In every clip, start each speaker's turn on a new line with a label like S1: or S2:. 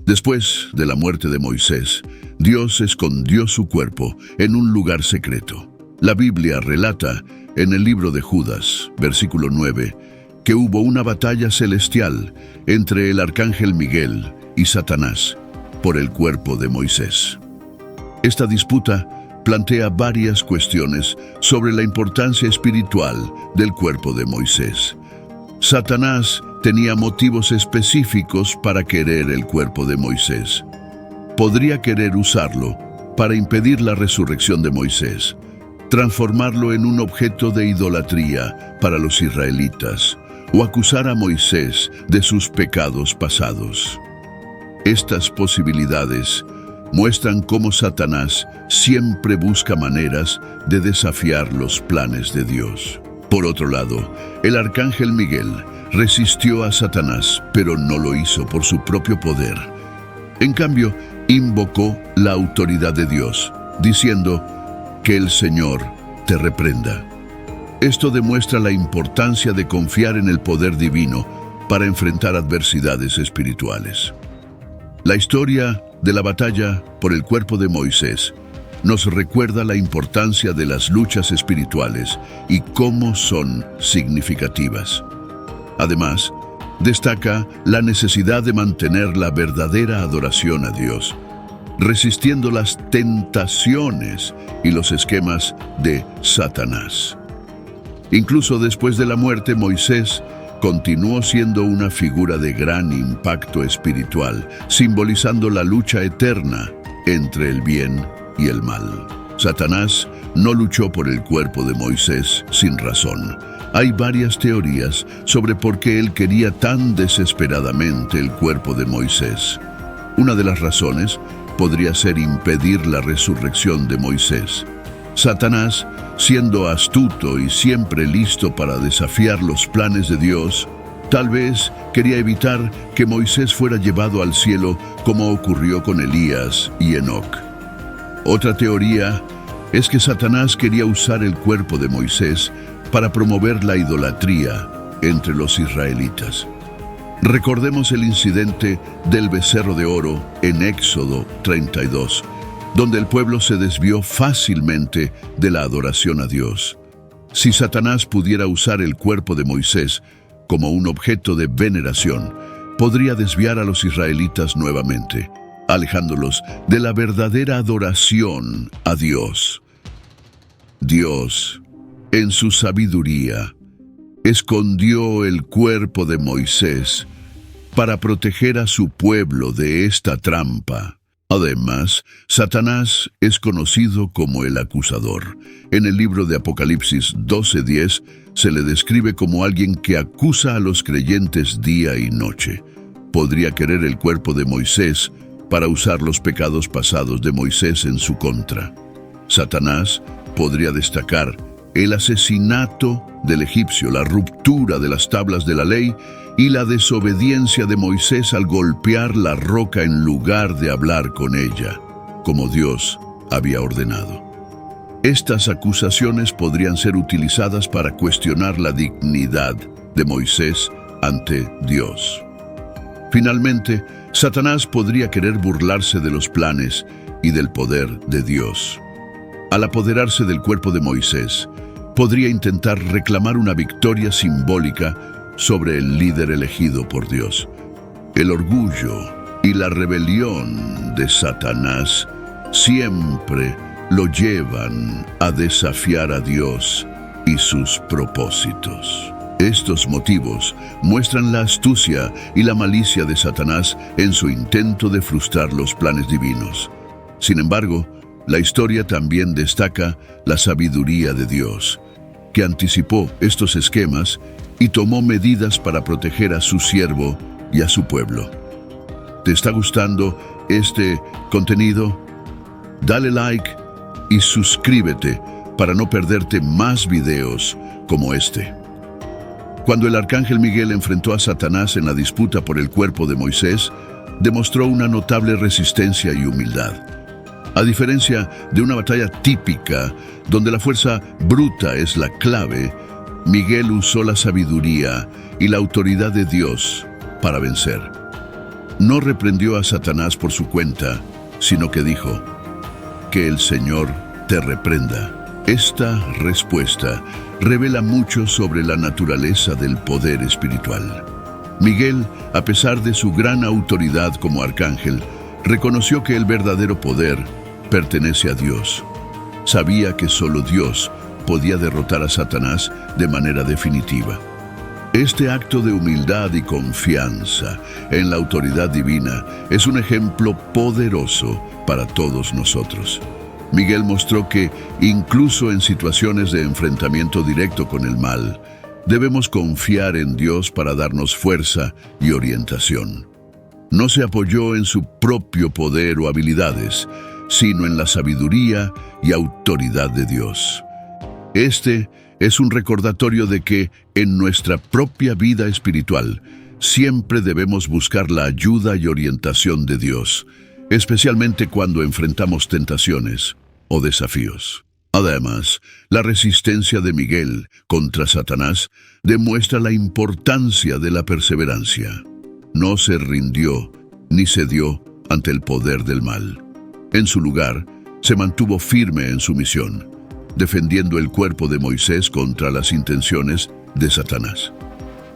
S1: Después de la muerte de Moisés, Dios escondió su cuerpo en un lugar secreto. La Biblia relata en el libro de Judas, versículo 9, que hubo una batalla celestial entre el arcángel Miguel y Satanás por el cuerpo de Moisés. Esta disputa plantea varias cuestiones sobre la importancia espiritual del cuerpo de Moisés. Satanás tenía motivos específicos para querer el cuerpo de Moisés. Podría querer usarlo para impedir la resurrección de Moisés, transformarlo en un objeto de idolatría para los israelitas, o acusar a Moisés de sus pecados pasados. Estas posibilidades muestran cómo Satanás siempre busca maneras de desafiar los planes de Dios. Por otro lado, el arcángel Miguel resistió a Satanás, pero no lo hizo por su propio poder. En cambio, invocó la autoridad de Dios, diciendo: «Que el Señor te reprenda». Esto demuestra la importancia de confiar en el poder divino para enfrentar adversidades espirituales. La historia de la batalla por el cuerpo de Moisés nos recuerda la importancia de las luchas espirituales y cómo son significativas. Además, destaca la necesidad de mantener la verdadera adoración a Dios, resistiendo las tentaciones y los esquemas de Satanás. Incluso después de la muerte, Moisés continuó siendo una figura de gran impacto espiritual, simbolizando la lucha eterna entre el bien y el mal. Satanás no luchó por el cuerpo de Moisés sin razón. Hay varias teorías sobre por qué él quería tan desesperadamente el cuerpo de Moisés. Una de las razones podría ser impedir la resurrección de Moisés. Satanás, siendo astuto y siempre listo para desafiar los planes de Dios, tal vez quería evitar que Moisés fuera llevado al cielo como ocurrió con Elías y Enoc. Otra teoría es que Satanás quería usar el cuerpo de Moisés para promover la idolatría entre los israelitas. Recordemos el incidente del becerro de oro en Éxodo 32, donde el pueblo se desvió fácilmente de la adoración a Dios. Si Satanás pudiera usar el cuerpo de Moisés como un objeto de veneración, podría desviar a los israelitas nuevamente, alejándolos de la verdadera adoración a Dios. Dios, en su sabiduría, escondió el cuerpo de Moisés para proteger a su pueblo de esta trampa. Además, Satanás es conocido como el acusador. En el libro de Apocalipsis 12:10 se le describe como alguien que acusa a los creyentes día y noche. Podría querer el cuerpo de Moisés para usar los pecados pasados de Moisés en su contra. Satanás podría destacar el asesinato del egipcio, la ruptura de las tablas de la ley y la desobediencia de Moisés al golpear la roca en lugar de hablar con ella, como Dios había ordenado. Estas acusaciones podrían ser utilizadas para cuestionar la dignidad de Moisés ante Dios. Finalmente, Satanás podría querer burlarse de los planes y del poder de Dios. Al apoderarse del cuerpo de Moisés, podría intentar reclamar una victoria simbólica sobre el líder elegido por Dios. El orgullo y la rebelión de Satanás siempre lo llevan a desafiar a Dios y sus propósitos. Estos motivos muestran la astucia y la malicia de Satanás en su intento de frustrar los planes divinos. Sin embargo, la historia también destaca la sabiduría de Dios, que anticipó estos esquemas y tomó medidas para proteger a su siervo y a su pueblo. ¿Te está gustando este contenido? Dale like y suscríbete para no perderte más videos como este. Cuando el arcángel Miguel enfrentó a Satanás en la disputa por el cuerpo de Moisés, demostró una notable resistencia y humildad. A diferencia de una batalla típica, donde la fuerza bruta es la clave, Miguel usó la sabiduría y la autoridad de Dios para vencer. no reprendió a Satanás por su cuenta, sino que dijo: «Que el Señor te reprenda». Esta respuesta revela mucho sobre la naturaleza del poder espiritual. Miguel, a pesar de su gran autoridad como arcángel, reconoció que el verdadero poder pertenece a Dios. Sabía que solo Dios podía derrotar a Satanás de manera definitiva. Este acto de humildad y confianza en la autoridad divina es un ejemplo poderoso para todos nosotros. Miguel mostró que, incluso en situaciones de enfrentamiento directo con el mal, debemos confiar en Dios para darnos fuerza y orientación. No se apoyó en su propio poder o habilidades, sino en la sabiduría y autoridad de Dios. Este es un recordatorio de que, en nuestra propia vida espiritual, siempre debemos buscar la ayuda y orientación de Dios, especialmente cuando enfrentamos tentaciones o desafíos. Además, la resistencia de Miguel contra Satanás demuestra la importancia de la perseverancia. No se rindió ni cedió ante el poder del mal. En su lugar, se mantuvo firme en su misión, defendiendo el cuerpo de Moisés contra las intenciones de Satanás.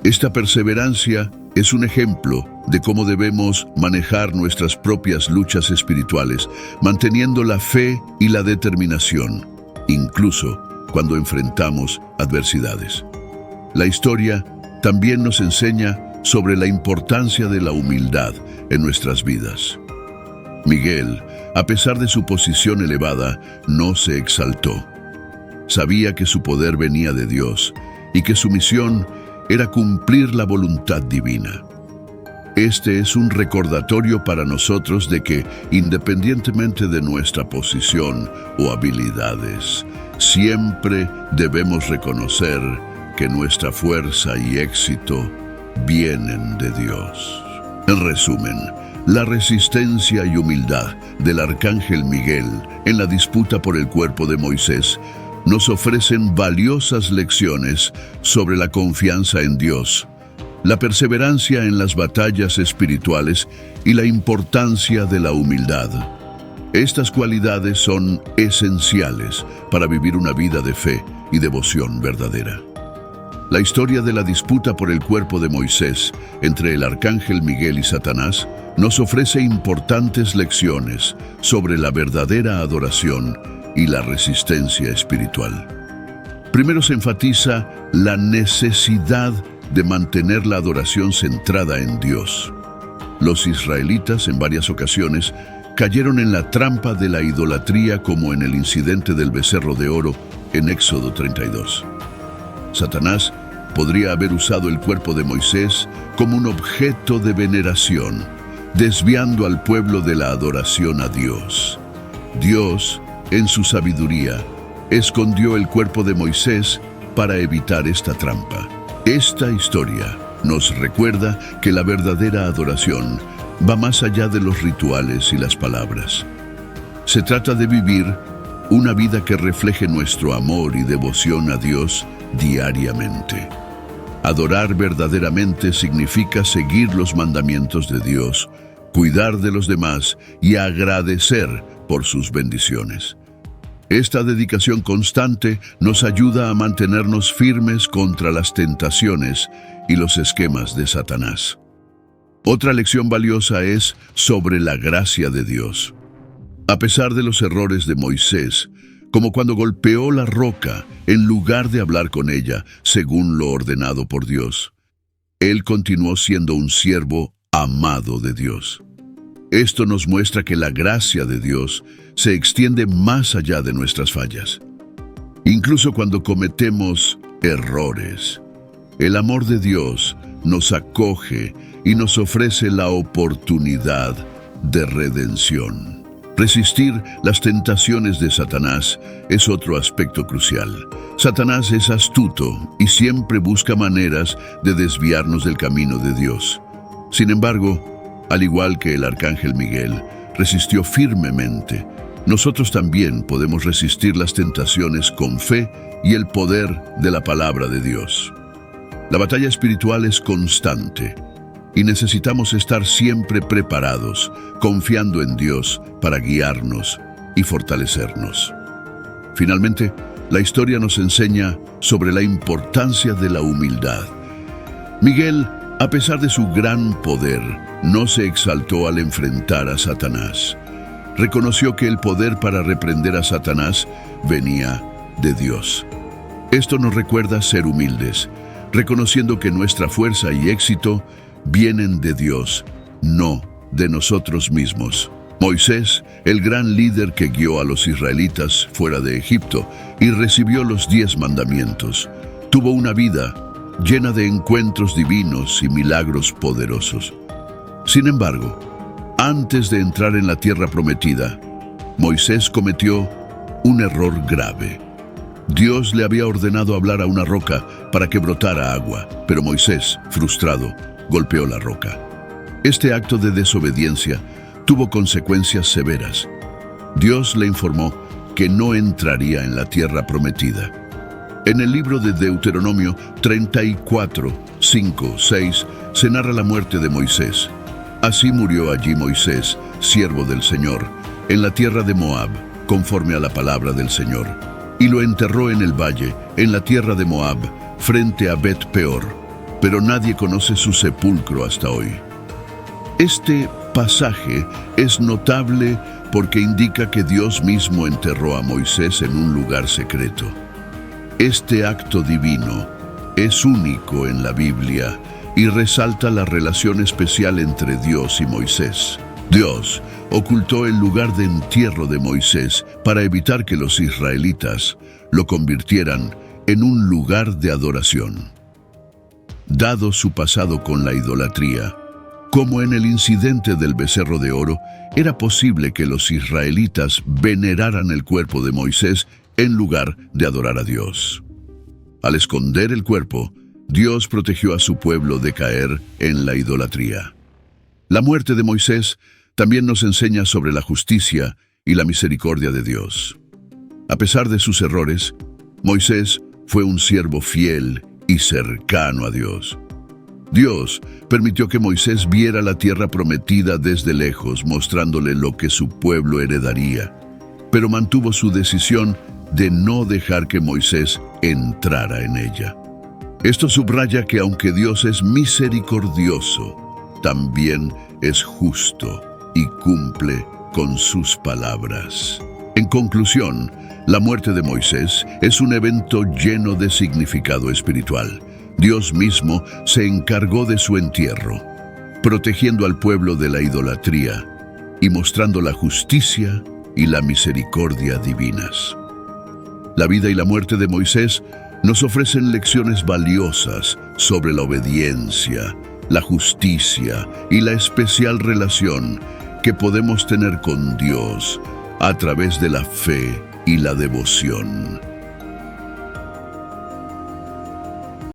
S1: Esta perseverancia es un ejemplo de cómo debemos manejar nuestras propias luchas espirituales, manteniendo la fe y la determinación, incluso cuando enfrentamos adversidades. La historia también nos enseña sobre la importancia de la humildad en nuestras vidas. Miguel, a pesar de su posición elevada, no se exaltó. Sabía que su poder venía de Dios y que su misión era cumplir la voluntad divina. Este es un recordatorio para nosotros de que, independientemente de nuestra posición o habilidades, siempre debemos reconocer que nuestra fuerza y éxito vienen de Dios. En resumen, la resistencia y humildad del arcángel Miguel en la disputa por el cuerpo de Moisés nos ofrecen valiosas lecciones sobre la confianza en Dios, la perseverancia en las batallas espirituales y la importancia de la humildad. Estas cualidades son esenciales para vivir una vida de fe y devoción verdadera. La historia de la disputa por el cuerpo de Moisés entre el arcángel Miguel y Satanás nos ofrece importantes lecciones sobre la verdadera adoración y la resistencia espiritual. Primero se enfatiza la necesidad de mantener la adoración centrada en Dios. Los israelitas en varias ocasiones cayeron en la trampa de la idolatría, como en el incidente del becerro de oro en Éxodo 32. Satanás podría haber usado el cuerpo de Moisés como un objeto de veneración, desviando al pueblo de la adoración a Dios. Dios, en su sabiduría, escondió el cuerpo de Moisés para evitar esta trampa. Esta historia nos recuerda que la verdadera adoración va más allá de los rituales y las palabras. Se trata de vivir una vida que refleje nuestro amor y devoción a Dios diariamente. Adorar verdaderamente significa seguir los mandamientos de Dios, cuidar de los demás y agradecer por sus bendiciones. Esta dedicación constante nos ayuda a mantenernos firmes contra las tentaciones y los esquemas de Satanás. Otra lección valiosa es sobre la gracia de Dios. A pesar de los errores de Moisés, como cuando golpeó la roca en lugar de hablar con ella, según lo ordenado por Dios, él continuó siendo un siervo amado de Dios. Esto nos muestra que la gracia de Dios se extiende más allá de nuestras fallas. Incluso cuando cometemos errores, el amor de Dios nos acoge y nos ofrece la oportunidad de redención. Resistir las tentaciones de Satanás es otro aspecto crucial. Satanás es astuto y siempre busca maneras de desviarnos del camino de Dios. Sin embargo, al igual que el arcángel Miguel resistió firmemente, nosotros también podemos resistir las tentaciones con fe y el poder de la palabra de Dios. La batalla espiritual es constante, y necesitamos estar siempre preparados, confiando en Dios para guiarnos y fortalecernos. Finalmente, la historia nos enseña sobre la importancia de la humildad. Miguel, a pesar de su gran poder, no se exaltó al enfrentar a Satanás. Reconoció que el poder para reprender a Satanás venía de Dios. Esto nos recuerda ser humildes, reconociendo que nuestra fuerza y éxito vienen de Dios, no de nosotros mismos. Moisés, el gran líder que guió a los israelitas fuera de Egipto y recibió los 10 mandamientos, tuvo una vida llena de encuentros divinos y milagros poderosos. Sin embargo, antes de entrar en la tierra prometida, Moisés cometió un error grave. Dios le había ordenado hablar a una roca para que brotara agua, pero Moisés, frustrado, golpeó la roca. Este acto de desobediencia tuvo consecuencias severas. Dios le informó que no entraría en la tierra prometida. En el libro de Deuteronomio 34, 5, 6, se narra la muerte de Moisés. Así murió allí Moisés, siervo del Señor, en la tierra de Moab, conforme a la palabra del Señor, y lo enterró en el valle, en la tierra de Moab, frente a Bet Peor, pero nadie conoce su sepulcro hasta hoy. Este pasaje es notable porque indica que Dios mismo enterró a Moisés en un lugar secreto. Este acto divino es único en la Biblia y resalta la relación especial entre Dios y Moisés. Dios ocultó el lugar de entierro de Moisés para evitar que los israelitas lo convirtieran en un lugar de adoración. Dado su pasado con la idolatría, como en el incidente del becerro de oro, era posible que los israelitas veneraran el cuerpo de Moisés en lugar de adorar a Dios. Al esconder el cuerpo, Dios protegió a su pueblo de caer en la idolatría. La muerte de Moisés también nos enseña sobre la justicia y la misericordia de Dios. A pesar de sus errores, Moisés fue un siervo fiel y cercano a Dios. Dios permitió que Moisés viera la tierra prometida desde lejos, mostrándole lo que su pueblo heredaría, pero mantuvo su decisión de no dejar que Moisés entrara en ella. Esto subraya que aunque Dios es misericordioso, también es justo y cumple con sus palabras. En conclusión, la muerte de Moisés es un evento lleno de significado espiritual. Dios mismo se encargó de su entierro, protegiendo al pueblo de la idolatría y mostrando la justicia y la misericordia divinas. La vida y la muerte de Moisés nos ofrecen lecciones valiosas sobre la obediencia, la justicia y la especial relación que podemos tener con Dios a través de la fe y la devoción.